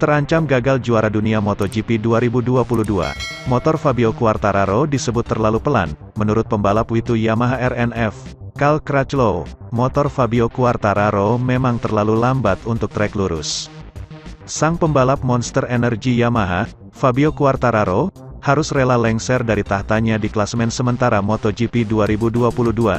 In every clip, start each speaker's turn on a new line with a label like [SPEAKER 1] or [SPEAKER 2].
[SPEAKER 1] Terancam gagal juara dunia MotoGP 2022, motor Fabio Quartararo disebut terlalu pelan, menurut pembalap Witu Yamaha RNF, Cal Crutchlow. Motor Fabio Quartararo memang terlalu lambat untuk trek lurus. Sang pembalap Monster Energy Yamaha, Fabio Quartararo, harus rela lengser dari tahtanya di klasemen sementara MotoGP 2022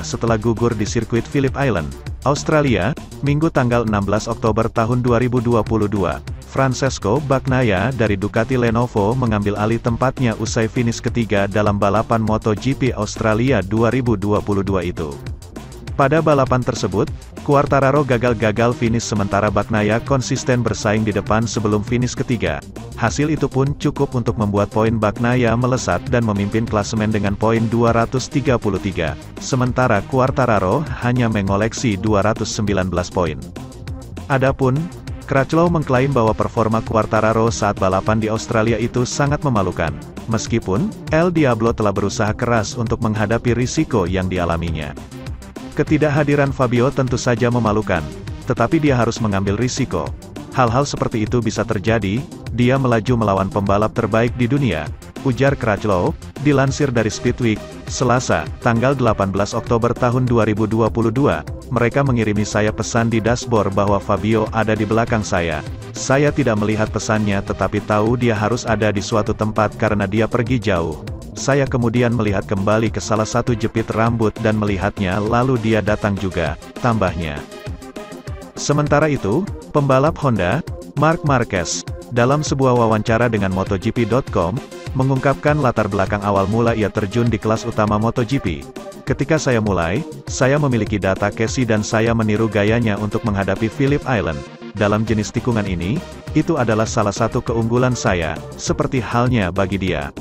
[SPEAKER 1] setelah gugur di sirkuit Phillip Island, Australia, Minggu tanggal 16 Oktober tahun 2022. Francesco Bagnaia dari Ducati Lenovo mengambil alih tempatnya usai finish ketiga dalam balapan MotoGP Australia 2022 itu. Pada balapan tersebut, Quartararo gagal finish sementara Bagnaia konsisten bersaing di depan sebelum finish ketiga. Hasil itu pun cukup untuk membuat poin Bagnaia melesat dan memimpin klasemen dengan poin 233, sementara Quartararo hanya mengoleksi 219 poin. Adapun Crutchlow mengklaim bahwa performa Quartararo saat balapan di Australia itu sangat memalukan, meskipun El Diablo telah berusaha keras untuk menghadapi risiko yang dialaminya. Ketidakhadiran Fabio tentu saja memalukan, tetapi dia harus mengambil risiko. Hal-hal seperti itu bisa terjadi, dia melaju melawan pembalap terbaik di dunia, ujar Crutchlow, dilansir dari Speedweek, Selasa, tanggal 18 Oktober tahun 2022, mereka mengirimi saya pesan di dashboard bahwa Fabio ada di belakang saya. Saya tidak melihat pesannya tetapi tahu dia harus ada di suatu tempat karena dia pergi jauh. Saya kemudian melihat kembali ke salah satu jepit rambut dan melihatnya lalu dia datang juga, tambahnya. Sementara itu, pembalap Honda, Marc Marquez, dalam sebuah wawancara dengan MotoGP.com, mengungkapkan latar belakang awal mula ia terjun di kelas utama MotoGP. Ketika saya mulai, saya memiliki data Casey dan saya meniru gayanya untuk menghadapi Phillip Island. Dalam jenis tikungan ini, itu adalah salah satu keunggulan saya, seperti halnya bagi dia.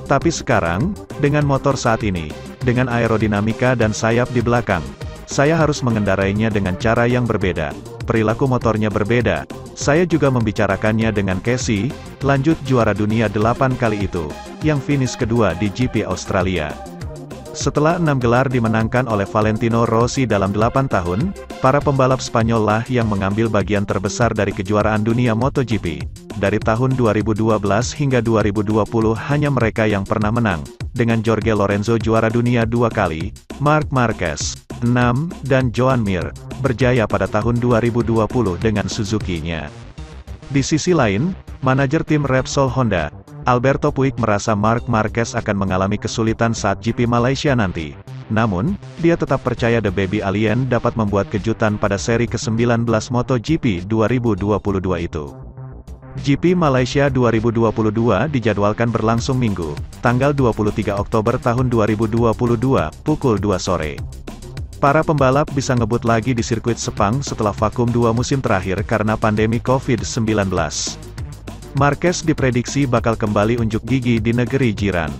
[SPEAKER 1] Tapi sekarang, dengan motor saat ini, dengan aerodinamika dan sayap di belakang, saya harus mengendarainya dengan cara yang berbeda. Perilaku motornya berbeda. Saya juga membicarakannya dengan Casey, lanjut juara dunia 8 kali itu, yang finish kedua di GP Australia. Setelah 6 gelar dimenangkan oleh Valentino Rossi dalam 8 tahun, para pembalap Spanyol lah yang mengambil bagian terbesar dari kejuaraan dunia MotoGP. Dari tahun 2012 hingga 2020 hanya mereka yang pernah menang, dengan Jorge Lorenzo juara dunia 2 kali, Marc Marquez, 6, dan Joan Mir, berjaya pada tahun 2020 dengan Suzuki-nya. Di sisi lain, manajer tim Repsol Honda, Alberto Puig merasa Marc Marquez akan mengalami kesulitan saat GP Malaysia nanti. Namun, dia tetap percaya The Baby Alien dapat membuat kejutan pada seri ke-19 MotoGP 2022 itu. GP Malaysia 2022 dijadwalkan berlangsung Minggu, tanggal 23 Oktober tahun 2022, pukul 2 sore. Para pembalap bisa ngebut lagi di sirkuit Sepang setelah vakum 2 musim terakhir karena pandemi COVID-19. Marquez diprediksi bakal kembali unjuk gigi di negeri jiran.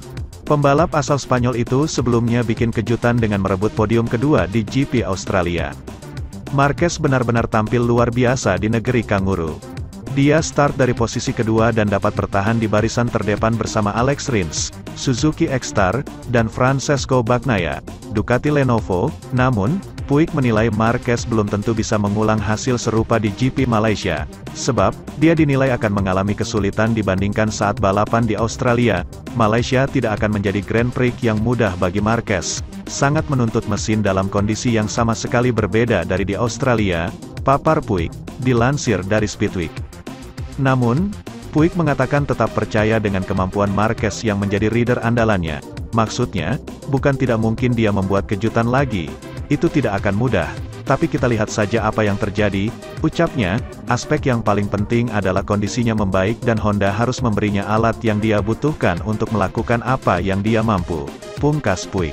[SPEAKER 1] Pembalap asal Spanyol itu sebelumnya bikin kejutan dengan merebut podium kedua di GP Australia. Marquez benar-benar tampil luar biasa di negeri kanguru. Dia start dari posisi kedua dan dapat bertahan di barisan terdepan bersama Alex Rins, Suzuki X-Star, dan Francesco Bagnaia, Ducati Lenovo. Namun, Puig menilai Marquez belum tentu bisa mengulang hasil serupa di GP Malaysia, sebab dia dinilai akan mengalami kesulitan dibandingkan saat balapan di Australia. Malaysia tidak akan menjadi Grand Prix yang mudah bagi Marquez, sangat menuntut mesin dalam kondisi yang sama sekali berbeda dari di Australia, papar Puig, dilansir dari Speedweek. Namun, Puig mengatakan tetap percaya dengan kemampuan Marquez yang menjadi rider andalannya. Maksudnya, bukan tidak mungkin dia membuat kejutan lagi. Itu tidak akan mudah, tapi kita lihat saja apa yang terjadi, ucapnya. Aspek yang paling penting adalah kondisinya membaik dan Honda harus memberinya alat yang dia butuhkan untuk melakukan apa yang dia mampu, pungkas Puig.